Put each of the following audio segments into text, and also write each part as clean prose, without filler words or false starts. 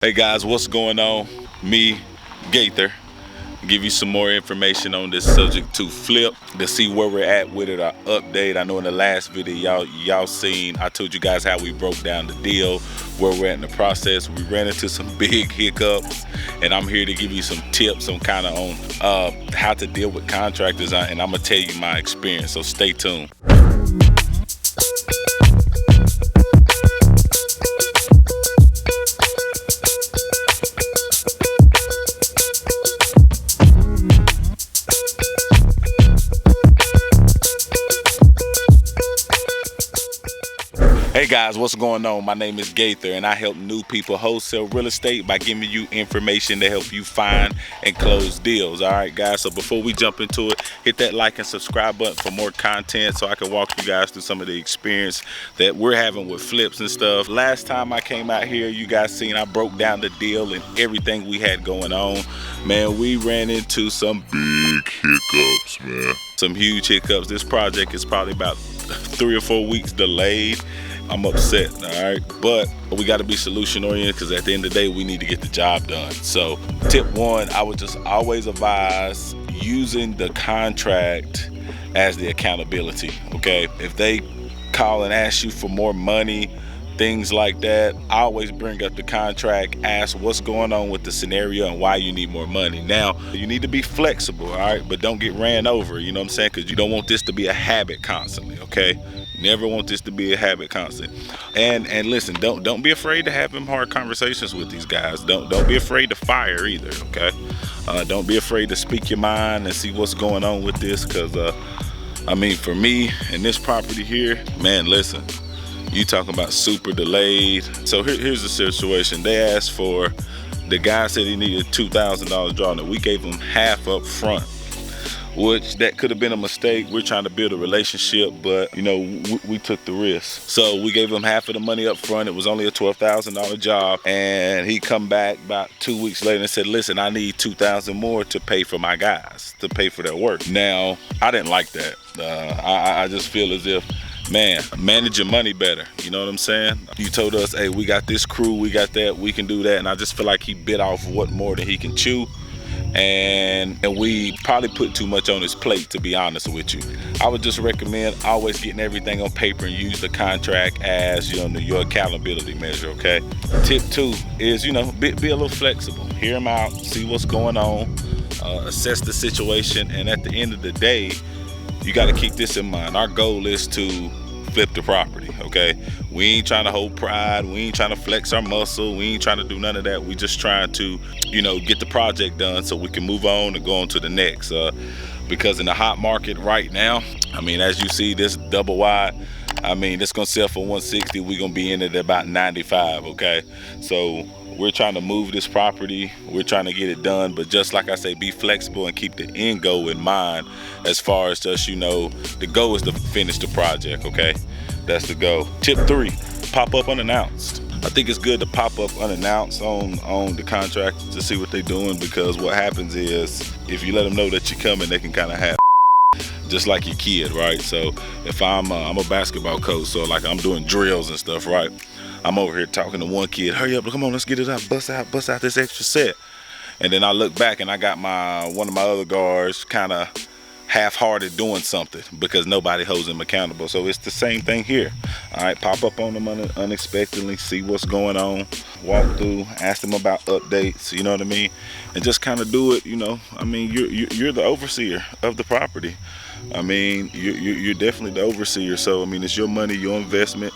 Hey guys, what's going on? Me, Gaither, give you some more information on this subject to flip, to see where we're at with it, our update. I know in the last video y'all seen, I told you guys how we broke down the deal, where we're at in the process. We ran into some big hiccups, and I'm here to give you some tips on how to deal with contractors, and I'm gonna tell you my experience, so stay tuned. Hey guys, what's going on? My name is Gaither, and I help new people wholesale real estate by giving you information to help you find and close deals. All right guys, so before we jump into it, hit that like and subscribe button for more content so I can walk you guys through some of the experience that we're having with flips and stuff. Last time I came out here, you guys seen I broke down the deal and everything we had going on. Man, we ran into some big hiccups, man. Some huge hiccups. This project is probably about 3 or 4 weeks delayed. I'm upset, all right? But we gotta be solution oriented, because at the end of the day, we need to get the job done. So tip one, I would just always advise using the contract as the accountability, okay? If they call and ask you for more money, things like that, I always bring up the contract, ask what's going on with the scenario and why you need more money. Now, you need to be flexible, all right? But don't get ran over, you know what I'm saying? Because you don't want this to be a habit constantly, okay? Never want this to be a habit constant. And listen, don't be afraid to have them hard conversations with these guys. Don't be afraid to fire either, okay? Don't be afraid to speak your mind and see what's going on with this, because I mean, for me and this property here, man, listen, you talking about super delayed. So here's the situation. They asked for, the guy said he needed $2,000 drawn, and we gave him half up front, which that could have been a mistake. We're trying to build a relationship, but you know, we took the risk. So we gave him half of the money up front. It was only a $12,000 job, and he come back about 2 weeks later and said, listen, I need $2,000 more to pay for my guys, to pay for their work. Now, I didn't like that. I just feel as if, man, manage your money better. You know what I'm saying? You told us, hey, we got this crew, we got that, we can do that. And I just feel like he bit off what more than he can chew. And we probably put too much on his plate, to be honest with you. I would just recommend always getting everything on paper and use the contract as, you know, your accountability measure, okay? Tip two is, you know, be a little flexible. Hear him out, see what's going on, assess the situation, and at the end of the day, you got to keep this in mind. Our goal is to flip the property, okay? We ain't trying to hold pride. We ain't trying to flex our muscle. We ain't trying to do none of that. We just trying to, you know, get the project done so we can move on and go on to the next. Because in the hot market right now, I mean, as you see, this double wide, I mean, it's gonna sell for 160. We're gonna be in it at about 95, okay? So we're trying to move this property. We're trying to get it done, but just like I say, be flexible and keep the end goal in mind. As far as just, you know, the goal is to finish the project, okay? That's the goal. Tip three, pop up unannounced. I think it's good to pop up unannounced on the contract to see what they're doing, because what happens is if you let them know that you're coming, they can kind of have just like your kid, right? So if I'm a basketball coach, so like I'm doing drills and stuff, right? I'm over here talking to one kid, hurry up, come on, let's get it out, bust out this extra set. And then I look back and I got one of my other guards kind of half-hearted doing something because nobody holds them accountable. So it's the same thing here. All right, pop up on them unexpectedly, see what's going on, walk through, ask them about updates, you know what I mean? And just kind of do it, you know, I mean, you're the overseer of the property. I mean, you're definitely the overseer. So, I mean, it's your money, your investment,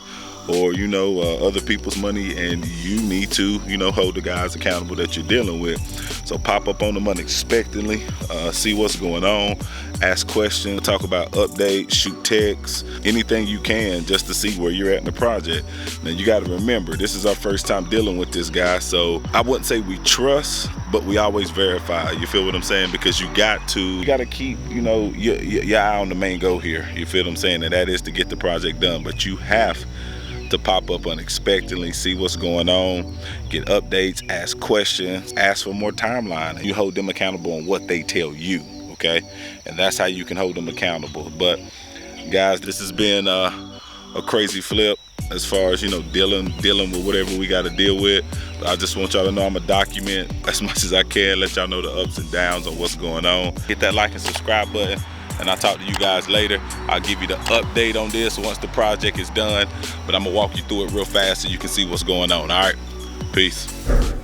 or, you know, other people's money, and you need to, you know, hold the guys accountable that you're dealing with. So pop up on them unexpectedly, see what's going on, ask questions, talk about updates, shoot texts, anything you can just to see where you're at in the project. Now you got to remember, this is our first time dealing with this guy, so I wouldn't say we trust, but we always verify. You feel what I'm saying? Because you got to keep, you know, your eye on the main goal here. You feel what I'm saying? And that is to get the project done, but you have to pop up unexpectedly, see what's going on, get updates, ask questions, ask for more timeline. You hold them accountable on what they tell you, okay? And that's how you can hold them accountable. But guys, this has been a crazy flip. as far as, you know, dealing with whatever we got to deal with. But I just want y'all to know I'm gonna document as much as I can, let y'all know the ups and downs on what's going on. Hit that like and subscribe button, and I'll talk to you guys later. I'll give you the update on this once the project is done, but I'm gonna walk you through it real fast so you can see what's going on. All right, peace.